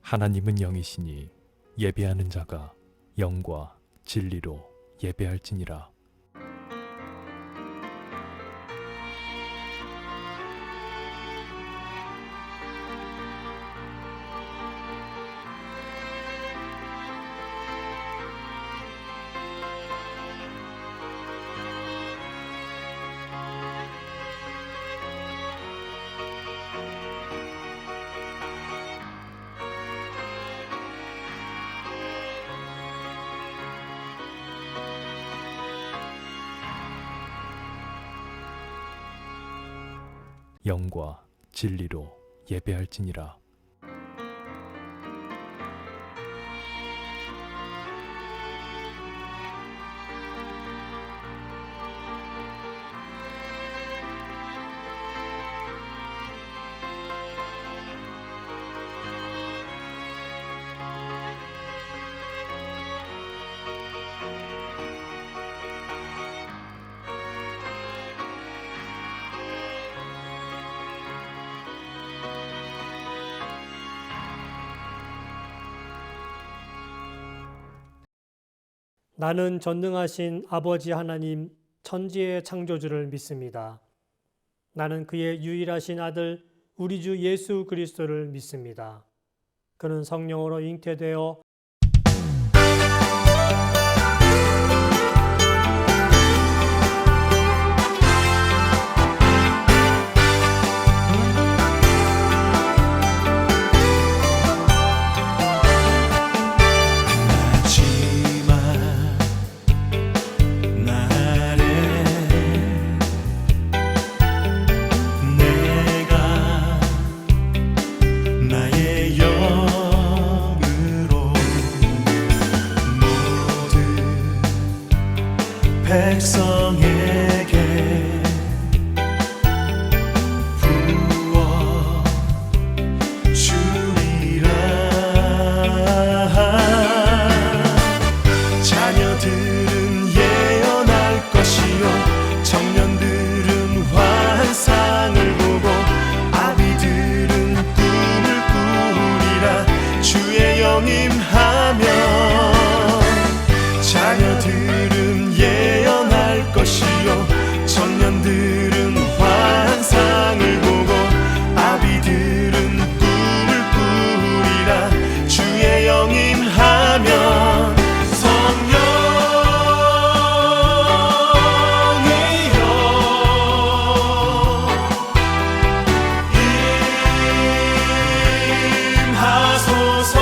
하나님은 영이시니 예배하는 자가 영과 진리로 예배할지니라. 영과 진리로 예배할지니라. 나는 전능하신 아버지 하나님 천지의 창조주를 믿습니다. 나는 그의 유일하신 아들 우리 주 예수 그리스도를 믿습니다. 그는 성령으로 잉태되어 백성에게 부어 주리라. 자녀들은 예언할 것이요 청년들은 환상을 보고 아비들은 꿈을 꾸리라. 주의 영임하면 자녀들은 예언할 것이요 청년들은 환상을 보고 아비들은 꿈을 꾸리라. 주의 영임하면 성령이여 임하소서.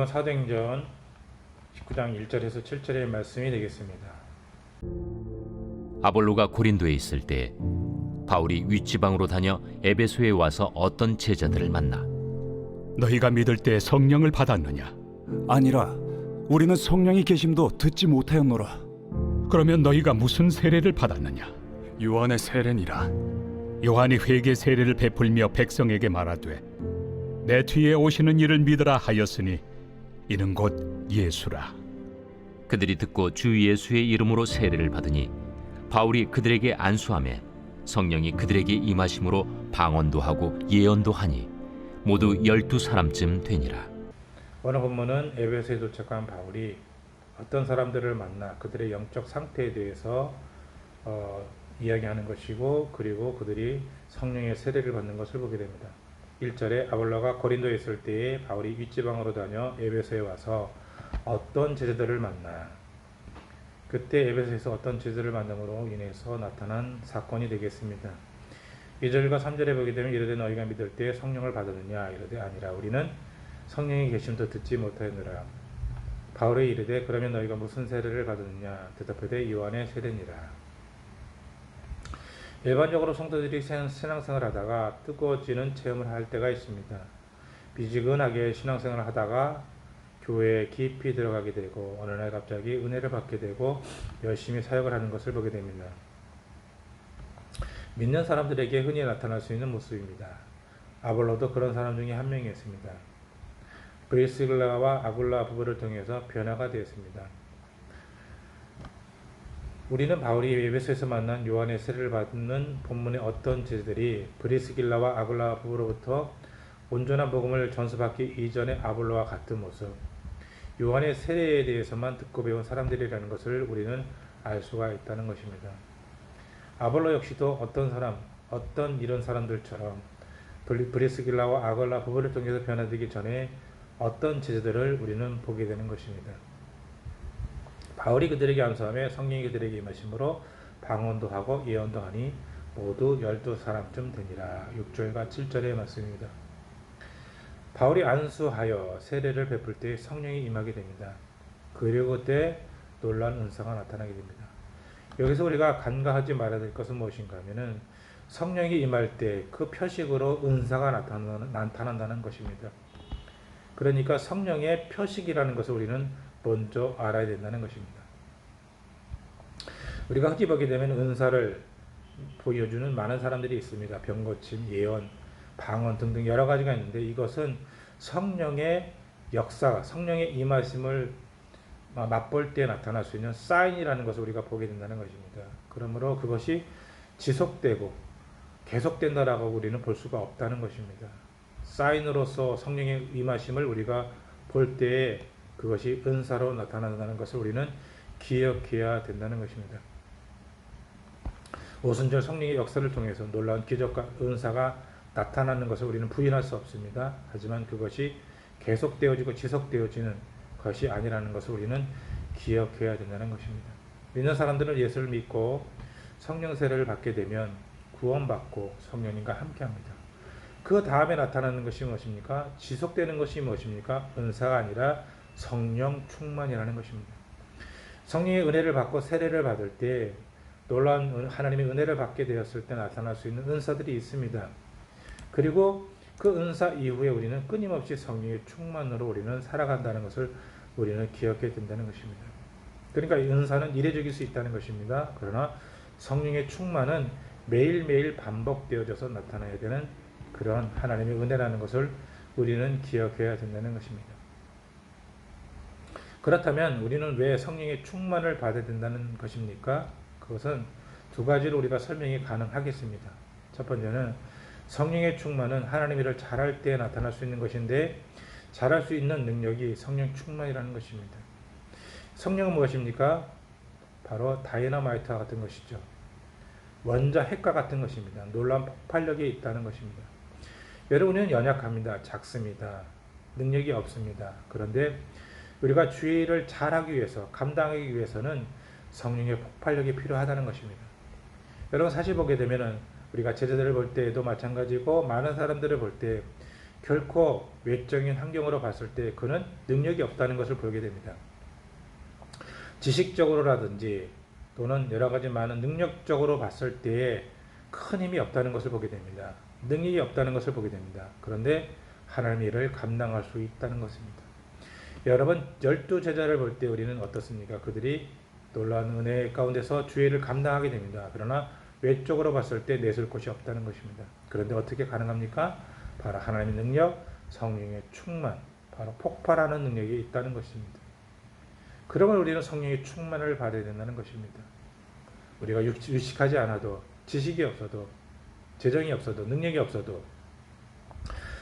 말씀은 사도행전 19장 1절에서 7절의 말씀이 되겠습니다. 아볼로가 고린도에 있을 때 바울이 윗지방으로 다녀 에베소에 와서 어떤 제자들을 만나 너희가 믿을 때 성령을 받았느냐? 아니라 우리는 성령이 계심도 듣지 못하였노라. 그러면 너희가 무슨 세례를 받았느냐? 요한의 세례니라. 요한이 회개 세례를 베풀며 백성에게 말하되 내 뒤에 오시는 이를 믿으라 하였으니 이는 곧 예수라. 그들이 듣고 주 예수의 이름으로 세례를 받으니 바울이 그들에게 안수하매 성령이 그들에게 임하심으로 방언도 하고 예언도 하니 모두 12사람쯤 되니라. 오늘 본문은 에베소에 도착한 바울이 어떤 사람들을 만나 그들의 영적 상태에 대해서 이야기하는 것이고, 그리고 그들이 성령의 세례를 받는 것을 보게 됩니다. 1절에 아볼로가 고린도에 있을 때에 바울이 윗지방으로 다녀 에베소에 와서 어떤 제자들을 만나, 그때 에베소에서 어떤 제자들을 만남으로 인해서 나타난 사건이 되겠습니다. 2절과 3절에 보게 되면 이르되 너희가 믿을 때 성령을 받았느냐, 이르되 아니라 우리는 성령이 계심도 듣지 못하였느라. 바울이 이르되 그러면 너희가 무슨 세례를 받았느냐, 대답하되 요한의 세례니라. 일반적으로 성도들이 신앙생활을 하다가 뜨거워지는 체험을 할 때가 있습니다. 미지근하게 신앙생활을 하다가 교회에 깊이 들어가게 되고 어느 날 갑자기 은혜를 받게 되고 열심히 사역을 하는 것을 보게 됩니다. 믿는 사람들에게 흔히 나타날 수 있는 모습입니다. 아볼로도 그런 사람 중에 한 명이었습니다. 브리스길라와 아굴라 부부를 통해서 변화가 되었습니다. 우리는 바울이 에베소에서 만난 요한의 세례를 받는 본문의 어떤 제자들이 브리스길라와 아굴라 부부로부터 온전한 복음을 전수받기 이전의 아볼로와 같은 모습, 요한의 세례에 대해서만 듣고 배운 사람들이라는 것을 우리는 알 수가 있다는 것입니다. 아볼로 역시도 어떤 이런 사람들처럼 브리스길라와 아굴라 부부를 통해서 변화되기 전에 어떤 제자들을 우리는 보게 되는 것입니다. 바울이 그들에게 안수하며 성령이 그들에게 임하심으로 방언도 하고 예언도 하니 모두 12사람쯤 되니라. 6절과 7절의 말씀입니다. 바울이 안수하여 세례를 베풀 때 성령이 임하게 됩니다. 그리고 그때 놀라운 은사가 나타나게 됩니다. 여기서 우리가 간과하지 말아야 될 것은 무엇인가 하면은 성령이 임할 때 그 표식으로 은사가 나타난다는 것입니다. 그러니까 성령의 표식이라는 것을 우리는 먼저 알아야 된다는 것입니다. 우리가 흔히 보게 되면 은사를 보여주는 많은 사람들이 있습니다. 병고침, 예언, 방언 등등 여러 가지가 있는데 이것은 성령의 역사, 성령의 임하심을 맛볼 때 나타날 수 있는 사인이라는 것을 우리가 보게 된다는 것입니다. 그러므로 그것이 지속되고 계속된다라고 우리는 볼 수가 없다는 것입니다. 사인으로서 성령의 임하심을 우리가 볼 때에 그것이 은사로 나타난다는 것을 우리는 기억해야 된다는 것입니다. 오순절 성령의 역사를 통해서 놀라운 기적과 은사가 나타나는 것을 우리는 부인할 수 없습니다. 하지만 그것이 계속되어지고 지속되어지는 것이 아니라는 것을 우리는 기억해야 된다는 것입니다. 믿는 사람들은 예수를 믿고 성령 세례를 받게 되면 구원받고 성령님과 함께합니다. 그 다음에 나타나는 것이 무엇입니까? 지속되는 것이 무엇입니까? 은사가 아니라 성령 충만이라는 것입니다. 성령의 은혜를 받고 세례를 받을 때 놀라운 하나님의 은혜를 받게 되었을 때 나타날 수 있는 은사들이 있습니다. 그리고 그 은사 이후에 우리는 끊임없이 성령의 충만으로 우리는 살아간다는 것을 우리는 기억해야 된다는 것입니다. 그러니까 이 은사는 이례적일 수 있다는 것입니다. 그러나 성령의 충만은 매일매일 반복되어져서 나타나야 되는 그런 하나님의 은혜라는 것을 우리는 기억해야 된다는 것입니다. 그렇다면 우리는 왜 성령의 충만을 받아야 된다는 것입니까? 그것은 두 가지로 우리가 설명이 가능하겠습니다. 첫 번째는 성령의 충만은 하나님의 일을 잘할 때 나타날 수 있는 것인데 잘할 수 있는 능력이 성령 충만이라는 것입니다. 성령은 무엇입니까? 바로 다이너마이트와 같은 것이죠. 원자 핵과 같은 것입니다. 놀라운 폭발력이 있다는 것입니다. 여러분은 연약합니다. 작습니다. 능력이 없습니다. 그런데 우리가 주의 일을 잘하기 위해서, 감당하기 위해서는 성령의 폭발력이 필요하다는 것입니다. 여러분 사실 보게 되면은 우리가 제자들을 볼 때에도 마찬가지고 많은 사람들을 볼 때 결코 외적인 환경으로 봤을 때 그는 능력이 없다는 것을 보게 됩니다. 지식적으로라든지 또는 여러 가지 많은 능력적으로 봤을 때에 큰 힘이 없다는 것을 보게 됩니다. 능력이 없다는 것을 보게 됩니다. 그런데 하나님의 일을 감당할 수 있다는 것입니다. 여러분 12제자를 볼 때 우리는 어떻습니까? 그들이 놀라운 은혜 가운데서 주의 일을 감당하게 됩니다. 그러나 외적으로 봤을 때 내세울 곳이 없다는 것입니다. 그런데 어떻게 가능합니까? 바로 하나님의 능력, 성령의 충만, 바로 폭발하는 능력이 있다는 것입니다. 그러면 우리는 성령의 충만을 받아야 된다는 것입니다. 우리가 유식하지 않아도, 지식이 없어도, 재정이 없어도, 능력이 없어도,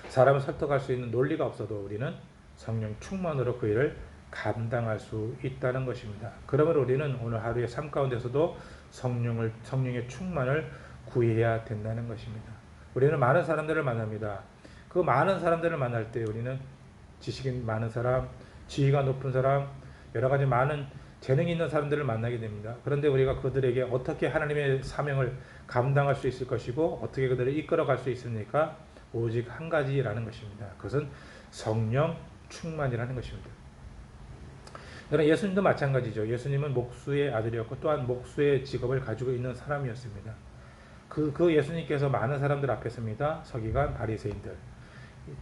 사람을 설득할 수 있는 논리가 없어도 우리는 성령 충만으로 그 일을 감당할 수 있다는 것입니다. 그러면 우리는 오늘 하루의 삶 가운데서도 성령의 충만을 구해야 된다는 것입니다. 우리는 많은 사람들을 만납니다. 그 많은 사람들을 만날 때 우리는 지식이 많은 사람, 지위가 높은 사람, 여러 가지 많은 재능이 있는 사람들을 만나게 됩니다. 그런데 우리가 그들에게 어떻게 하나님의 사명을 감당할 수 있을 것이고 어떻게 그들을 이끌어갈 수 있습니까? 오직 한 가지라는 것입니다. 그것은 성령 충만이라는 것입니다. 여러분 예수님도 마찬가지죠. 예수님은 목수의 아들이었고 또한 목수의 직업을 가지고 있는 사람이었습니다. 그 예수님께서 많은 사람들 앞에 섭니다. 서기관, 바리새인들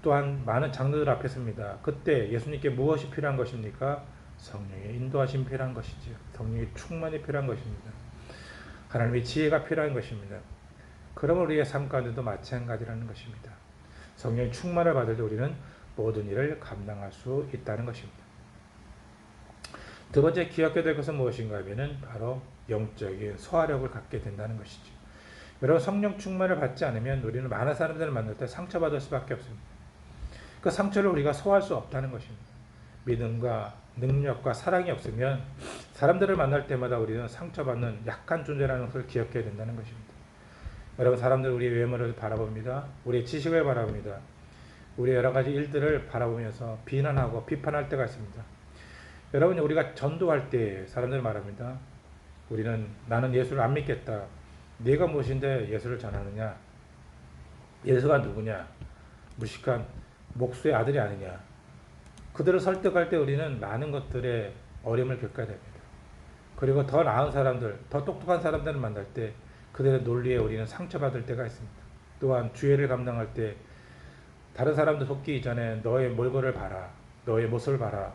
또한 많은 장로들 앞에 섭니다. 그때 예수님께 무엇이 필요한 것입니까? 성령의 인도하심이 필요한 것이지요. 성령의 충만이 필요한 것입니다. 하나님의 지혜가 필요한 것입니다. 그러면 우리의 삶 가운데도 마찬가지라는 것입니다. 성령의 충만을 받을 때 우리는 모든 일을 감당할 수 있다는 것입니다. 두 번째 기억해야 될 것은 무엇인가 하면은 바로 영적인 소화력을 갖게 된다는 것이죠. 여러분 성령 충만을 받지 않으면 우리는 많은 사람들을 만날 때 상처받을 수밖에 없습니다. 그 상처를 우리가 소화할 수 없다는 것입니다. 믿음과 능력과 사랑이 없으면 사람들을 만날 때마다 우리는 상처받는 약한 존재라는 것을 기억해야 된다는 것입니다. 여러분 사람들 우리의 외모를 바라봅니다. 우리의 지식을 바라봅니다. 우리의 여러 가지 일들을 바라보면서 비난하고 비판할 때가 있습니다. 여러분 우리가 전도할 때 사람들 말합니다. 나는 예수를 안 믿겠다. 네가 무엇인데 예수를 전하느냐? 예수가 누구냐? 무식한 목수의 아들이 아니냐? 그들을 설득할 때 우리는 많은 것들의 어려움을 겪어야 됩니다. 그리고 더 나은 사람들, 더 똑똑한 사람들을 만날 때 그들의 논리에 우리는 상처받을 때가 있습니다. 또한 주의를 감당할 때 다른 사람들 속기 전에 너의 몰골을 봐라. 너의 모습을 봐라.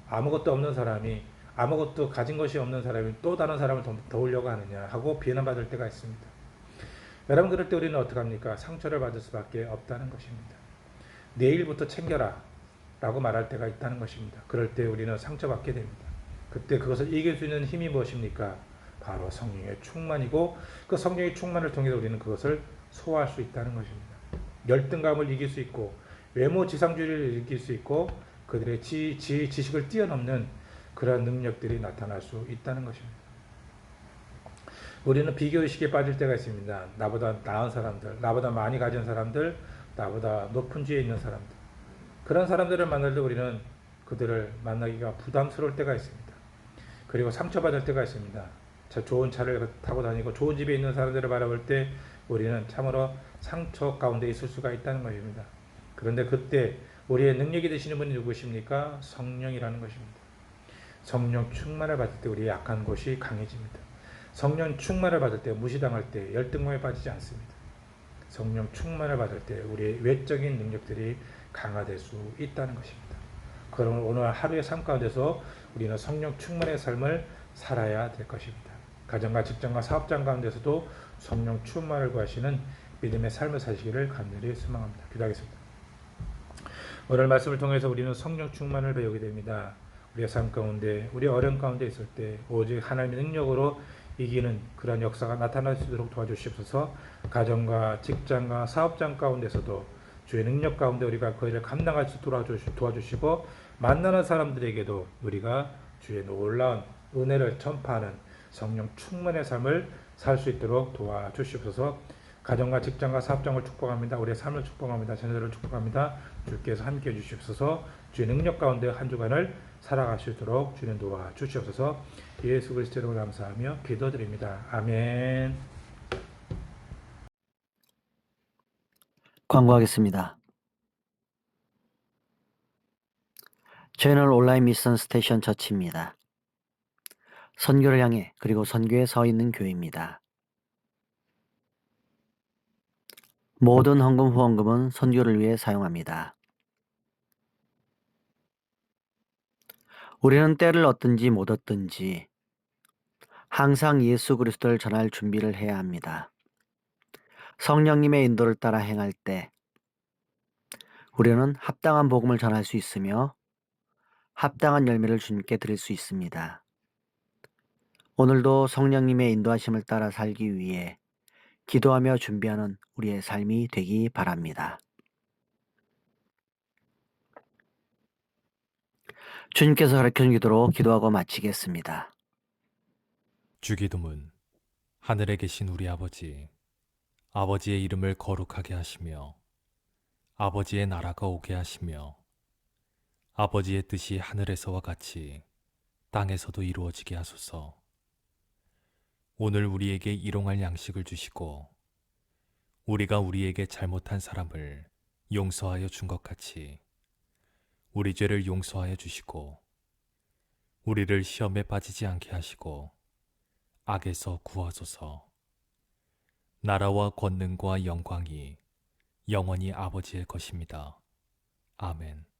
아무것도 없는 사람이 아무것도 가진 것이 없는 사람이 또 다른 사람을 도우려고 하느냐 하고 비난받을 때가 있습니다. 여러분 그럴 때 우리는 어떻게 합니까? 상처를 받을 수밖에 없다는 것입니다. 내일부터 챙겨라 라고 말할 때가 있다는 것입니다. 그럴 때 우리는 상처받게 됩니다. 그때 그것을 이길 수 있는 힘이 무엇입니까? 바로 성령의 충만이고 그 성령의 충만을 통해서 우리는 그것을 소화할 수 있다는 것입니다. 열등감을 이길 수 있고 외모 지상주의를 이길 수 있고 그들의 지식을 뛰어넘는 그러한 능력들이 나타날 수 있다는 것입니다. 우리는 비교의식에 빠질 때가 있습니다. 나보다 나은 사람들, 나보다 많이 가진 사람들, 나보다 높은 지위에 있는 사람들. 그런 사람들을 만날 때 우리는 그들을 만나기가 부담스러울 때가 있습니다. 그리고 상처받을 때가 있습니다. 좋은 차를 타고 다니고 좋은 집에 있는 사람들을 바라볼 때 우리는 참으로 상처 가운데 있을 수가 있다는 것입니다. 그런데 그때 우리의 능력이 되시는 분이 누구십니까? 성령이라는 것입니다. 성령 충만을 받을 때 우리의 약한 곳이 강해집니다. 성령 충만을 받을 때 무시당할 때 열등감에 빠지지 않습니다. 성령 충만을 받을 때 우리의 외적인 능력들이 강화될 수 있다는 것입니다. 그러면 오늘 하루의 삶 가운데서 우리는 성령 충만의 삶을 살아야 될 것입니다. 가정과 직장과 사업장 가운데서도 성령 충만을 구하시는 믿음의 삶을 사시기를 간절히 소망합니다. 기도하겠습니다. 오늘 말씀을 통해서 우리는 성령 충만을 배우게 됩니다. 우리의 삶 가운데, 우리 어려움 가운데 있을 때 오직 하나님의 능력으로 이기는 그런 역사가 나타날 수 있도록 도와주시옵소서. 가정과 직장과 사업장 가운데서도 주의 능력 가운데 우리가 그 일을 감당할 수 있도록 도와주시고 만나는 사람들에게도 우리가 주의 놀라운 은혜를 전파하는 성령 충만의 삶을 살 수 있도록 도와주시옵소서. 가정과 직장과 사업장을 축복합니다. 우리의 삶을 축복합니다. 자녀들을 축복합니다. 주께서 함께해 주시옵소서. 주의 능력 가운데 한 주간을 살아갈 수 있도록 주님 도와주시옵소서. 예수 그리스도로 감사하며 기도드립니다. 아멘. 광고하겠습니다. 저희는 온라인 미션 스테이션 처치입니다. 선교를 향해 그리고 선교에 서 있는 교회입니다. 모든 헌금 후원금은 선교를 위해 사용합니다. 우리는 때를 얻든지 못 얻든지 항상 예수 그리스도를 전할 준비를 해야 합니다. 성령님의 인도를 따라 행할 때 우리는 합당한 복음을 전할 수 있으며 합당한 열매를 주님께 드릴 수 있습니다. 오늘도 성령님의 인도하심을 따라 살기 위해 기도하며 준비하는 우리의 삶이 되기 바랍니다. 주님께서 가르쳐준 기도로 기도하고 마치겠습니다. 주기도문. 하늘에 계신 우리 아버지, 아버지의 이름을 거룩하게 하시며 아버지의 나라가 오게 하시며 아버지의 뜻이 하늘에서와 같이 땅에서도 이루어지게 하소서. 오늘 우리에게 일용할 양식을 주시고 우리가 우리에게 잘못한 사람을 용서하여 준 것 같이 우리 죄를 용서하여 주시고 우리를 시험에 빠지지 않게 하시고 악에서 구하소서. 나라와 권능과 영광이 영원히 아버지의 것입니다. 아멘.